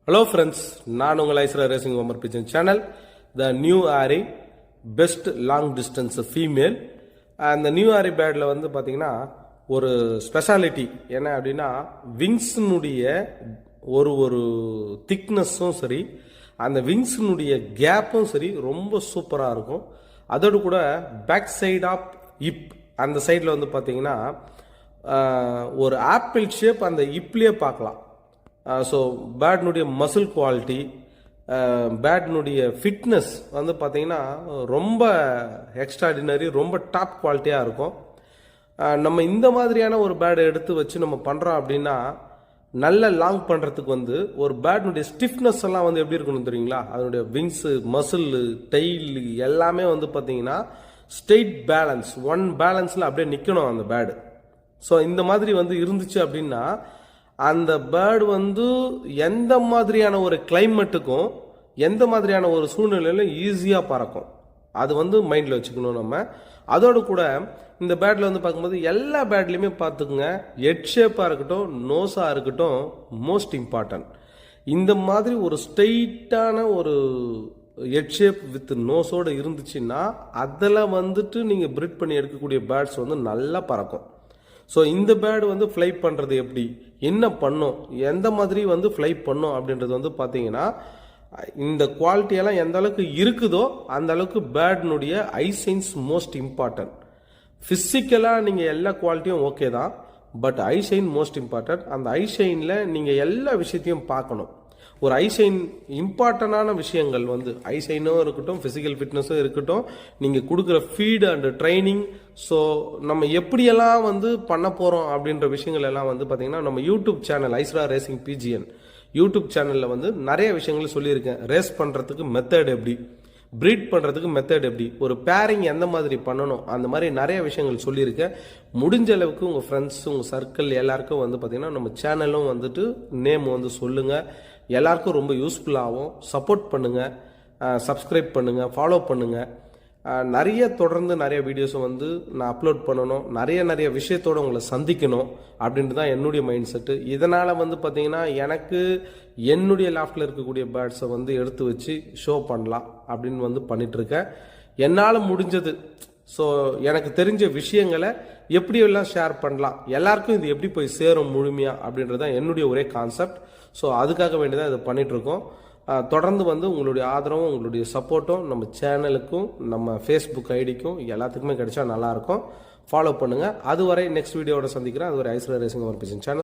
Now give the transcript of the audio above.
Hello friends, நான் உங்கள் ஐஸ்ரா racing homer pigeon channel. The new ஆரி பெஸ்ட் லாங் டிஸ்டன்ஸ் ஃபீமேல். அந்த நியூ ஆரி பேடில் வந்து பார்த்தீங்கன்னா ஒரு ஸ்பெஷாலிட்டி என்ன அப்படின்னா, விங்ஸினுடைய ஒரு திக்னஸும் சரி, அந்த விங்ஸினுடைய கேப்பும் சரி ரொம்ப சூப்பராக இருக்கும். அதோடு கூட பேக் சைட் ஆஃப் இப் அந்த சைடில் வந்து பார்த்தீங்கன்னா ஒரு ஆப்பிள் ஷேப் அந்த இப்லேயே பார்க்கலாம். ஸோ பேட்னுடைய மசில் குவாலிட்டி, பேட்னுடைய ஃபிட்னஸ் வந்து பார்த்தீங்கன்னா ரொம்ப எக்ஸ்ட்ராடினரி, ரொம்ப டாப் குவாலிட்டியாக இருக்கும். நம்ம இந்த மாதிரியான ஒரு பேடை எடுத்து வச்சு நம்ம பண்ணுறோம் அப்படின்னா நல்ல லாங் பண்ணுறதுக்கு வந்து ஒரு பேட்னுடைய ஸ்டிஃப்னஸ் எல்லாம் வந்து எப்படி இருக்கணும் தெரியுங்களா? அதனுடைய விங்ஸு, மசில், டெய்ல் எல்லாமே வந்து பார்த்தீங்கன்னா ஸ்ட்ரெயிட் பேலன்ஸ், ஒன் பேலன்ஸில் அப்படியே நிற்கணும் அந்த பேடு. ஸோ இந்த மாதிரி வந்து இருந்துச்சு அப்படின்னா அந்த பேர்டு வந்து எந்த மாதிரியான ஒரு கிளைமேட்டுக்கும் எந்த மாதிரியான ஒரு சூழ்நிலையிலும் ஈஸியாக பறக்கும். அது வந்து மைண்டில் வச்சுக்கணும் நம்ம. அதோடு கூட இந்த பேட்டில் வந்து பார்க்கும்போது எல்லா பேட்லேயுமே பார்த்துக்குங்க, ஹெட் ஷேப்பாக இருக்கட்டும், நோஸாக இருக்கட்டும், மோஸ்ட் இம்பார்ட்டன்ட். இந்த மாதிரி ஒரு ஸ்ட்ரெயிட்டான ஒரு ஹெட் ஷேப் வித் நோஸோடு இருந்துச்சுன்னா அதில் வந்துட்டு நீங்கள் பிரிட் பண்ணி எடுக்கக்கூடிய பேர்ட்ஸ் வந்து நல்லா பறக்கும். ஸோ இந்த பேர்டு வந்து ஃப்ளை பண்ணுறது எப்படி, என்ன பண்ணும், எந்த மாதிரி வந்து ஃப்ளை பண்ணும் அப்படின்றது வந்து பார்த்தீங்கன்னா இந்த குவாலிட்டியெல்லாம் எந்த அளவுக்கு இருக்குதோ அந்த அளவுக்கு பேர்டினுடைய ஐ சைன்ஸ் மோஸ்ட் இம்பார்ட்டன்ட். ஃபிசிக்கலாக நீங்கள் எல்லா குவாலிட்டியும் ஓகே தான், but eye sign most important. அந்த ஐ சைனில் நீங்கள் எல்லா விஷயத்தையும் பார்க்கணும். ஒரு ஐ சைன் இம்பார்ட்டண்டான விஷயங்கள் வந்து ஐ சைனும் இருக்கட்டும், ஃபிசிக்கல் ஃபிட்னஸும் இருக்கட்டும், நீங்கள் கொடுக்குற ஃபீடு அண்டு ட்ரைனிங். ஸோ நம்ம எப்படியெல்லாம் வந்து பண்ண போகிறோம் அப்படின்ற விஷயங்கள் எல்லாம் வந்து பார்த்திங்கன்னா நம்ம யூடியூப் சேனல் ஐஸ்ரா ரேசிங் பிஜிஎன் யூடியூப் சேனலில் வந்து நிறைய விஷயங்கள் சொல்லியிருக்கேன். ரேஸ் பண்ணுறதுக்கு மெத்தட் எப்படி, ப்ரீட் பண்ணுறதுக்கு மெத்தட் எப்படி, ஒரு பேரிங் எந்த மாதிரி பண்ணணும், அந்த மாதிரி நிறைய விஷயங்கள் சொல்லியிருக்கேன். முடிஞ்ச அளவுக்கு உங்கள் ஃப்ரெண்ட்ஸ், உங்கள் சர்க்கிள் எல்லாருக்கும் வந்து பார்த்திங்கன்னா நம்ம சேனலும் வந்துட்டு நேம் வந்து சொல்லுங்கள். எல்லாருக்கும் ரொம்ப யூஸ்ஃபுல்லாகவும் சப்போர்ட் பண்ணுங்கள், சப்ஸ்கிரைப் பண்ணுங்கள், ஃபாலோ பண்ணுங்கள். தொடர்ந்து நிறைய வீடியோஸும் வந்து நான் அப்லோட் பண்ணணும், நிறைய விஷயத்தோடு உங்களை சந்திக்கணும் அப்படின்ட்டு தான் என்னுடைய மைண்ட் செட்டு. இதனால் வந்து பார்த்திங்கன்னா எனக்கு என்னுடைய லாஃப்டில் இருக்கக்கூடிய பேர்ட்ஸை வந்து எடுத்து வச்சு ஷோ பண்ணலாம் அப்படின்னு வந்து பண்ணிகிட்ருக்கேன் என்னால் முடிஞ்சது. ஸோ எனக்கு தெரிஞ்ச விஷயங்களை எப்படியெல்லாம் ஷேர் பண்ணலாம், எல்லாருக்கும் இது எப்படி போய் சேரும் முழுமையாக அப்படின்றது தான் என்னுடைய ஒரே கான்செப்ட். ஸோ அதுக்காக வேண்டி தான் இதை பண்ணிகிட்ருக்கோம். தொடர்ந்து வந்து உங்களுடைய ஆதரவும் உங்களுடைய சப்போர்ட்டும் நம்ம சேனலுக்கும் நம்ம ஃபேஸ்புக் ஐடிக்கும் எல்லாத்துக்குமே கிடைச்சா நல்லாயிருக்கும். ஃபாலோ பண்ணுங்கள். அதுவரை நெக்ஸ்ட் வீடியோவோட சந்திக்கிறேன். அதுவரை ஐஸ்ரா ரேசிங் ஹோமர் பிச்சன் சேனல்.